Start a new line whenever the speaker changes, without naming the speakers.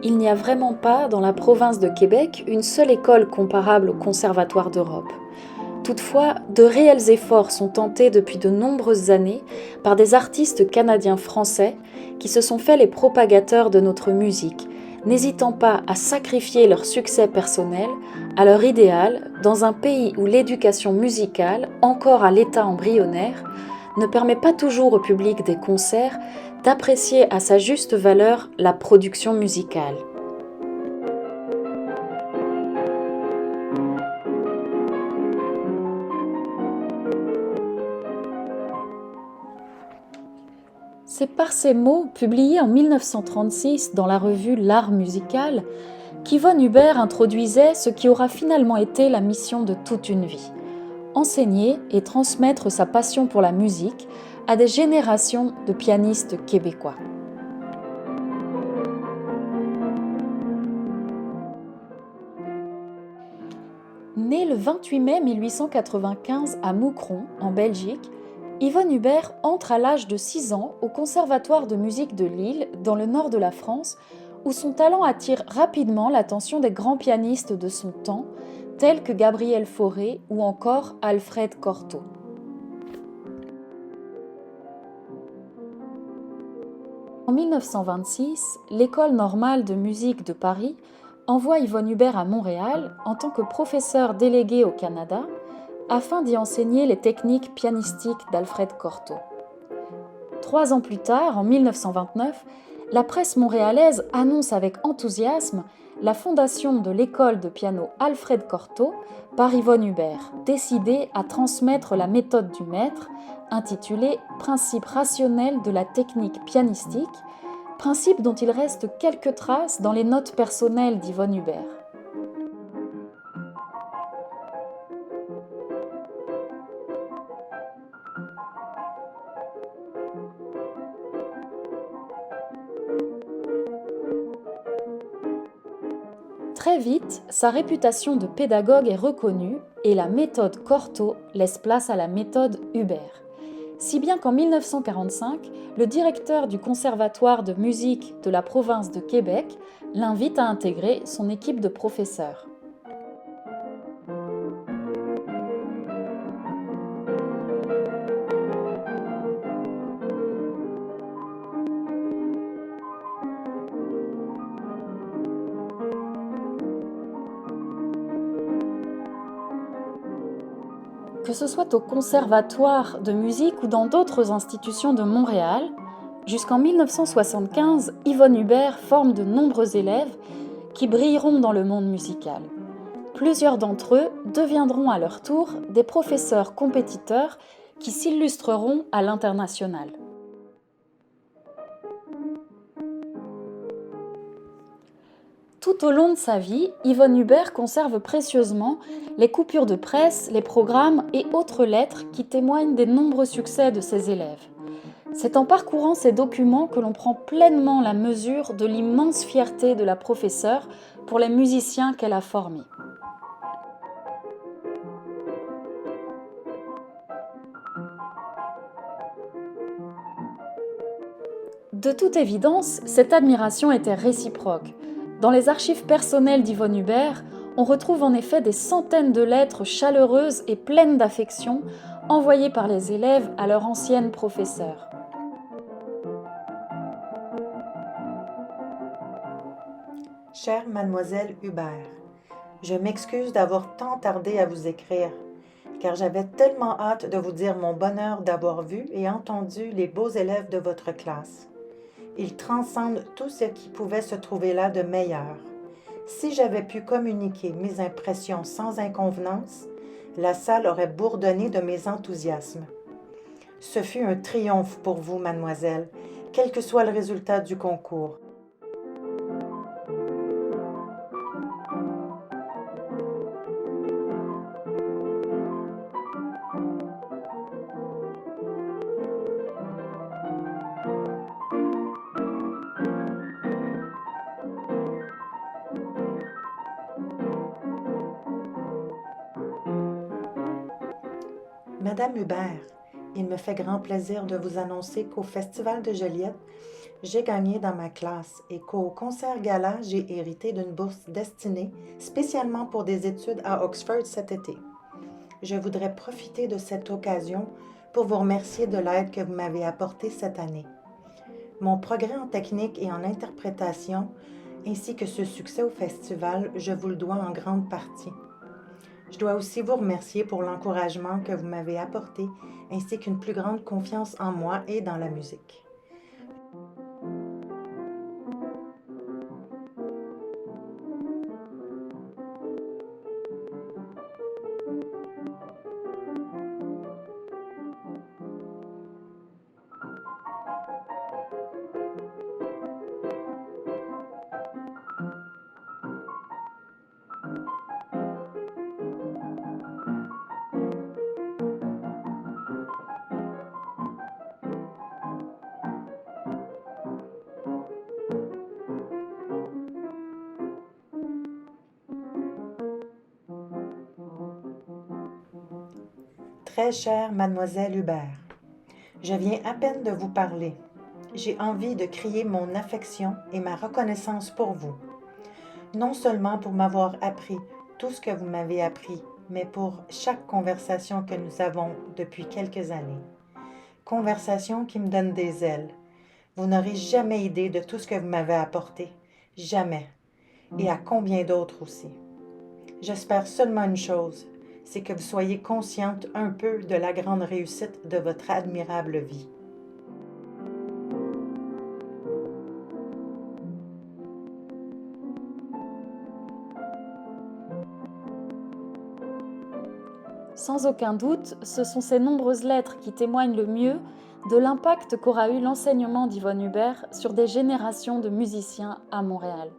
il n'y a vraiment pas dans la province de Québec une seule école comparable au Conservatoire d'Europe. Toutefois, de réels efforts sont tentés depuis de nombreuses années par des artistes canadiens-français qui se sont faits les propagateurs de notre musique, n'hésitant pas à sacrifier leur succès personnel à leur idéal dans un pays où l'éducation musicale, encore à l'état embryonnaire, ne permet pas toujours au public des concerts d'apprécier à sa juste valeur la production musicale. C'est par ces mots, publiés en 1936 dans la revue L'Art musical, qu'Yvonne Hubert introduisait ce qui aura finalement été la mission de toute une vie: enseigner et transmettre sa passion pour la musique à des générations de pianistes québécois. Née le 28 mai 1895 à Moucron, en Belgique, Yvonne Hubert entre à l'âge de 6 ans au Conservatoire de musique de Lille, dans le nord de la France, où son talent attire rapidement l'attention des grands pianistes de son temps, tels que Gabriel Fauré ou encore Alfred Cortot. En 1926, l'École normale de musique de Paris envoie Yvonne Hubert à Montréal en tant que professeur délégué au Canada afin d'y enseigner les techniques pianistiques d'Alfred Cortot. 3 ans plus tard, en 1929, la presse montréalaise annonce avec enthousiasme la fondation de l'école de piano Alfred Cortot par Yvonne Hubert, décidée à transmettre la méthode du maître, intitulée Principe rationnel de la technique pianistique, principe dont il reste quelques traces dans les notes personnelles d'Yvonne Hubert. Très vite, sa réputation de pédagogue est reconnue et la méthode Cortot laisse place à la méthode Hubert. Si bien qu'en 1945, le directeur du Conservatoire de musique de la province de Québec l'invite à intégrer son équipe de professeurs. Que ce soit au Conservatoire de musique ou dans d'autres institutions de Montréal, jusqu'en 1975, Yvonne Hubert forme de nombreux élèves qui brilleront dans le monde musical. Plusieurs d'entre eux deviendront à leur tour des professeurs compétiteurs qui s'illustreront à l'international. Tout au long de sa vie, Yvonne Hubert conserve précieusement les coupures de presse, les programmes et autres lettres qui témoignent des nombreux succès de ses élèves. C'est en parcourant ces documents que l'on prend pleinement la mesure de l'immense fierté de la professeure pour les musiciens qu'elle a formés. De toute évidence, cette admiration était réciproque. Dans les archives personnelles d'Yvonne Hubert, on retrouve en effet des centaines de lettres chaleureuses et pleines d'affection envoyées par les élèves à leur ancienne professeure.
Chère mademoiselle Hubert, je m'excuse d'avoir tant tardé à vous écrire, car j'avais tellement hâte de vous dire mon bonheur d'avoir vu et entendu les beaux élèves de votre classe. Ils transcendent tout ce qui pouvait se trouver là de meilleur. Si j'avais pu communiquer mes impressions sans inconvenance, la salle aurait bourdonné de mes enthousiasmes. Ce fut un triomphe pour vous, mademoiselle, quel que soit le résultat du concours. Madame Hubert, Il me fait grand plaisir de vous annoncer qu'au Festival de Joliette, j'ai gagné dans ma classe et qu'au concert gala, j'ai hérité d'une bourse destinée spécialement pour des études à Oxford cet été. Je voudrais profiter de cette occasion pour vous remercier de l'aide que vous m'avez apportée cette année. Mon progrès en technique et en interprétation, ainsi que ce succès au festival, je vous le dois en grande partie. Je dois aussi vous remercier pour l'encouragement que vous m'avez apporté, ainsi qu'une plus grande confiance en moi et dans la musique. Très chère mademoiselle Hubert, je viens à peine de vous parler. J'ai envie de crier mon affection et ma reconnaissance pour vous. Non seulement pour m'avoir appris tout ce que vous m'avez appris, mais pour chaque conversation que nous avons depuis quelques années. Conversation qui me donne des ailes. Vous n'aurez jamais idée de tout ce que vous m'avez apporté. Jamais. Et à combien d'autres aussi. J'espère seulement une chose, c'est que vous soyez consciente un peu de la grande réussite de votre admirable vie.
Sans aucun doute, ce sont ces nombreuses lettres qui témoignent le mieux de l'impact qu'aura eu l'enseignement d'Yvonne Hubert sur des générations de musiciens à Montréal.